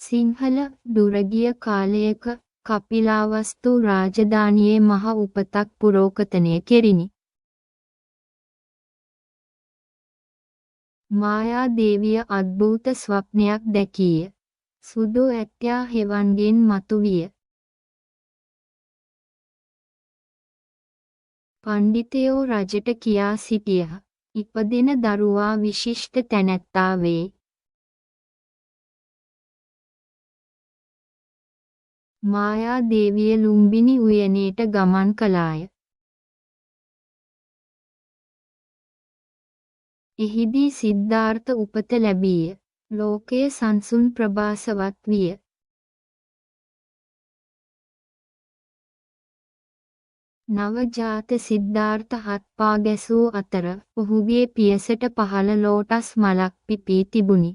සිංහල දුරගිය කාලයක කපිලාවස්තු රාජධානියේ මහ උපතක් පුරෝකතනය කෙරිණි. මායාදේවිය අද්භූත ස්වප්නයක් දැකීය. සුදු ඇටයා හෙවන්ගෙන් මතුවිය. පණ්ඩිතයෝ රජට කියා සිටියහ. ඉපදෙන දරුවා විශිෂ්ට තැනැත්තා වේ. මායාදේවිය ලුම්බිනි උයනේට ගමන් කළාය. එහිදී සිද්ධාර්ථ උපත ලැබීය. ලෝකය සංසුන් ප්‍රභාසවත් විය. නවජාත සිද්ධාර්ථ හත්පා ගැසූ අතර ඔහුගේ පියසට පහළ ලෝටස් මලක් පිපී තිබුණි.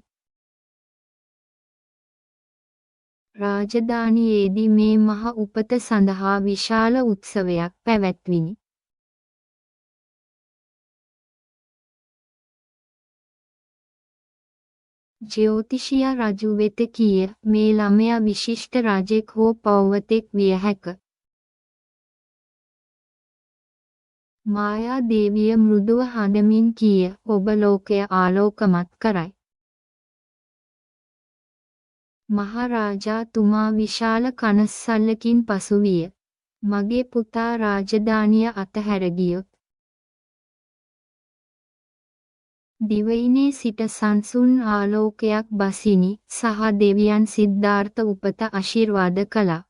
රාජධානියේදී මේ මහ උපත සඳහා විශාල උත්සවයක් පැවැත්විණි. ජ්‍යෝතිෂියා රජු වෙත කීය මේ ළමයා විශිෂ්ට රජෙක් හෝ පෞවතෙක් විය හැක. මායාදේවිය මෘදුව හඬමින් කීය ඔබ ලෝකය ආලෝකමත් කරයි. මහරාජාතුමා විශාල කනස්සල්ලකින් පසු විය. මගේ පුතා රාජධානිය අතහැර ගියොත් දිවයිනේ සිට සංසුන් ආලෝකයක් බසිනි සහ දෙවියන් සිද්ධාර්ථ උපත ආශිර්වාද කළා.